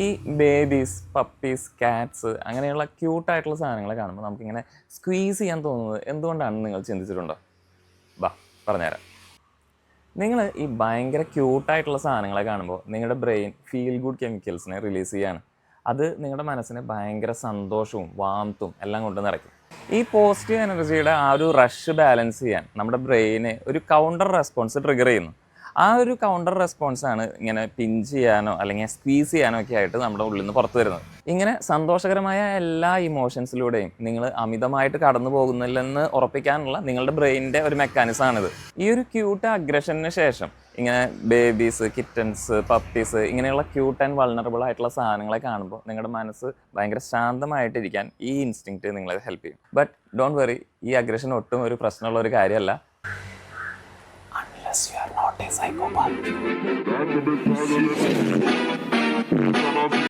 ഈ babies, puppies, Katz അങ്ങനെയുള്ള ക്യൂട്ടായിട്ടുള്ള സാധനങ്ങളെ കാണുമ്പോൾ നമുക്കിങ്ങനെ സ്ക്വീസ് ചെയ്യാൻ തോന്നുന്നത് എന്തുകൊണ്ടാണെന്ന് നിങ്ങൾ ചിന്തിച്ചിട്ടുണ്ടോ? ബാ പറഞ്ഞുതരാം. നിങ്ങൾ ഈ ഭയങ്കര ക്യൂട്ടായിട്ടുള്ള സാധനങ്ങളെ കാണുമ്പോൾ നിങ്ങളുടെ ബ്രെയിൻ ഫീൽ ഗുഡ് കെമിക്കൽസിനെ റിലീസ് ചെയ്യാണ്. അത് നിങ്ങളുടെ മനസ്സിനെ ഭയങ്കര സന്തോഷവും വാംത്തും എല്ലാം കൊണ്ട് നിറയ്ക്കും. ഈ പോസിറ്റീവ് എനർജിയുടെ ആ ഒരു റഷ് ബാലൻസ് ചെയ്യാൻ നമ്മുടെ ബ്രെയിന് ഒരു കൗണ്ടർ റെസ്പോൺസ് ട്രിഗർ ചെയ്യുന്നു. ആ ഒരു കൗണ്ടർ റെസ്പോൺസാണ് ഇങ്ങനെ പിഞ്ച് ചെയ്യാനോ അല്ലെങ്കിൽ സ്ക്വീസ് ചെയ്യാനോ ഒക്കെ ആയിട്ട് നമ്മുടെ ഉള്ളിൽ നിന്ന് പുറത്തു വരുന്നത്. ഇങ്ങനെ സന്തോഷകരമായ എല്ലാ ഇമോഷൻസിലൂടെയും നിങ്ങൾ അമിതമായിട്ട് കടന്നു പോകുന്നില്ലെന്ന് ഉറപ്പിക്കാനുള്ള നിങ്ങളുടെ ബ്രെയിനിൻ്റെ ഒരു മെക്കാനിസമാണിത്. ഈ ഒരു ക്യൂട്ട് അഗ്രഷന് ശേഷം ഇങ്ങനെ ബേബീസ്, കിറ്റൻസ്, പപ്പീസ് ഇങ്ങനെയുള്ള ക്യൂട്ട് ആൻഡ് വൾണറബിൾ ആയിട്ടുള്ള സാധനങ്ങളെ കാണുമ്പോൾ നിങ്ങളുടെ മനസ്സ് ഭയങ്കര ശാന്തമായിട്ടിരിക്കാൻ ഈ ഇൻസ്റ്റിങ്ക്റ്റ് നിങ്ങളെ ഹെൽപ്പ് ചെയ്യും. ബട്ട് ഡോണ്ട് വെറി, ഈ അഗ്രഷൻ ഒട്ടും ഒരു പ്രശ്നമുള്ള ഒരു കാര്യമല്ല. Unless you are not a psychopath.